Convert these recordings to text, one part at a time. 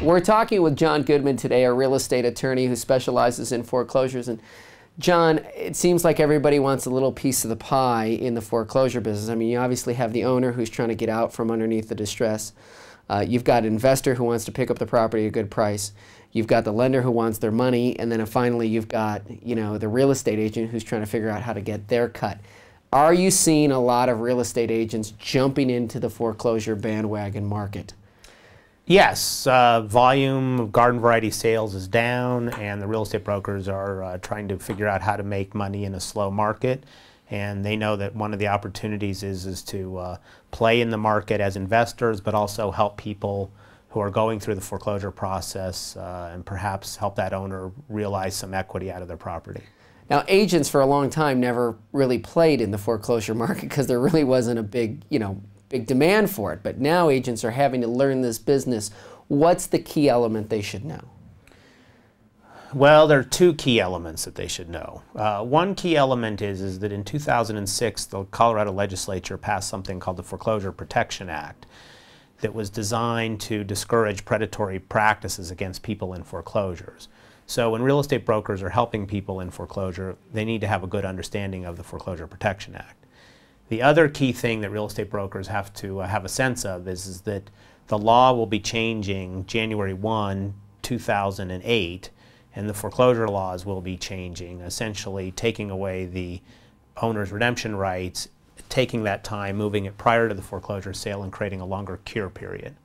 We're talking with Jon Goodman today, a real estate attorney who specializes in foreclosures. And Jon, it seems like everybody wants a little piece of the pie in the foreclosure business. I mean, you obviously have the owner who's trying to get out from underneath the distress. You've got an investor who wants to pick up the property at a good price. You've got the lender who wants their money, and then finally you've got, you know, the real estate agent who's trying to figure out how to get their cut. Are you seeing a lot of real estate agents jumping into the foreclosure bandwagon market? Yes, volume of garden variety sales is down, and the real estate brokers are trying to figure out how to make money in a slow market. And they know that one of the opportunities is to play in the market as investors, but also help people who are going through the foreclosure process and perhaps help that owner realize some equity out of their property. Now, agents for a long time never really played in the foreclosure market because there really wasn't a big, big demand for it. But now agents are having to learn this business. What's the key element they should know? Well, there are two key elements that they should know. One key element is that in 2006, the Colorado legislature passed something called the Foreclosure Protection Act that was designed to discourage predatory practices against people in foreclosures. So when real estate brokers are helping people in foreclosure, they need to have a good understanding of the Foreclosure Protection Act. The other key thing that real estate brokers have to have a sense of is that the law will be changing January 1, 2008, and the foreclosure laws will be changing, essentially taking away the owner's redemption rights, taking that time, moving it prior to the foreclosure sale, and creating a longer cure period.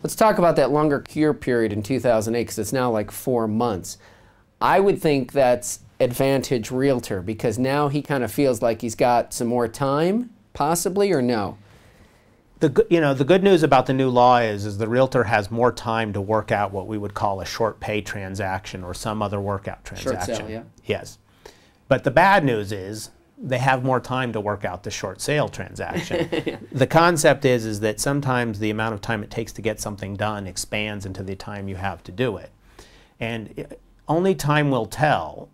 Let's talk about that longer cure period in 2008, because it's now like 4 months. I would think that's advantage realtor, because now he kind of feels like he's got some more time, possibly, or no? The good news about the new law is the realtor has more time to work out what we would call a short pay transaction or some other workout transaction. Short sale, yeah. Yes. But the bad news is they have more time to work out the short sale transaction. Yeah. The concept is that sometimes the amount of time it takes to get something done expands into the time you have to do it. And only time will tell.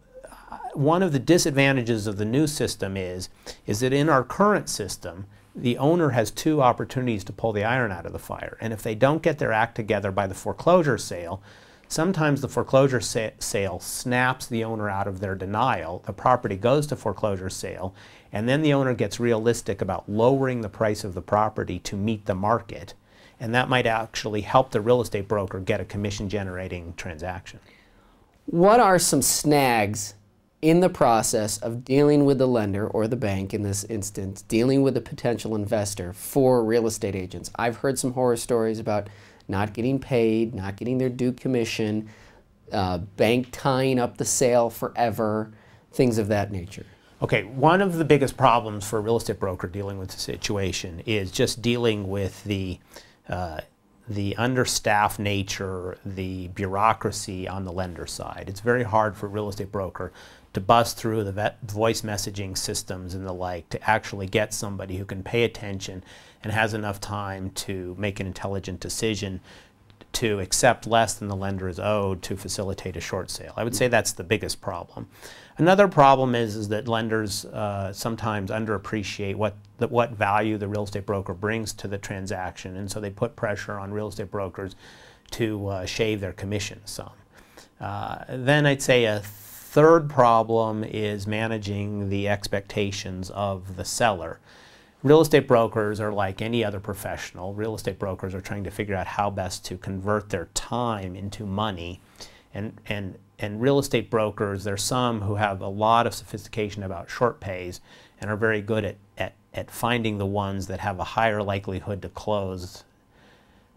One of the disadvantages of the new system is that in our current system, the owner has two opportunities to pull the iron out of the fire. And if they don't get their act together by the foreclosure sale, sometimes the foreclosure sale snaps the owner out of their denial. The property goes to foreclosure sale, and then the owner gets realistic about lowering the price of the property to meet the market. And that might actually help the real estate broker get a commission-generating transaction. What are some snags in the process of dealing with the lender, or the bank in this instance, dealing with a potential investor for real estate agents? I've heard some horror stories about not getting paid, not getting their due commission, bank tying up the sale forever, things of that nature. Okay, one of the biggest problems for a real estate broker dealing with the situation is just dealing with the understaffed nature, the bureaucracy on the lender side. It's very hard for a real estate broker to bust through the voice messaging systems and the like to actually get somebody who can pay attention and has enough time to make an intelligent decision to accept less than the lender is owed to facilitate a short sale. I would say that's the biggest problem. Another problem is that lenders sometimes underappreciate what value the real estate broker brings to the transaction, and so they put pressure on real estate brokers to shave their commission some. Then I'd say a third problem is managing the expectations of the seller. Real estate brokers are like any other professional. Real estate brokers are trying to figure out how best to convert their time into money. And real estate brokers, there's some who have a lot of sophistication about short pays and are very good at finding the ones that have a higher likelihood to close.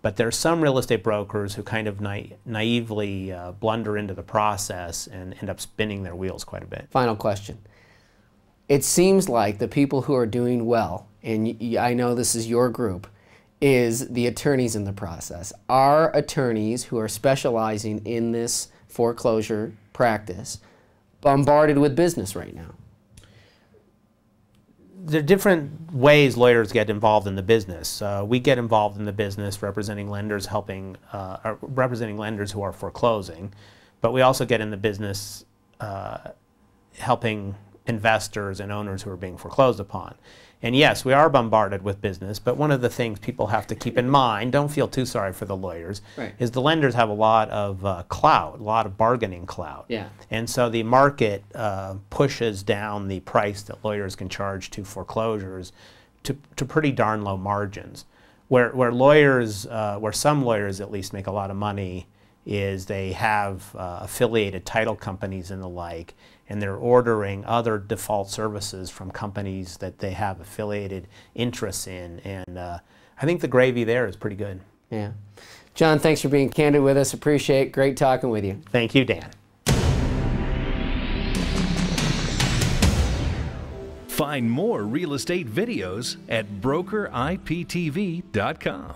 But there are some real estate brokers who kind of naively blunder into the process and end up spinning their wheels quite a bit. Final question. It seems like the people who are doing well, and I know this is your group, is the attorneys in the process. Are attorneys who are specializing in this foreclosure practice bombarded with business right now? There are different ways lawyers get involved in the business. We get involved in the business representing lenders, representing lenders who are foreclosing, but we also get in the business helping investors and owners who are being foreclosed upon. And yes, we are bombarded with business, but one of the things people have to keep in mind, don't feel too sorry for the lawyers, right, is the lenders have a lot of clout, a lot of bargaining clout. yeah, And so the market pushes down the price that lawyers can charge to foreclosures to pretty darn low margins. Where some lawyers at least make a lot of money is they have affiliated title companies and the like, and they're ordering other default services from companies that they have affiliated interests in, and I think the gravy there is pretty good. yeah. Jon, thanks for being candid with us. Appreciate it. Great talking with you. Thank you, Dan. Find more real estate videos at brokeriptv.com.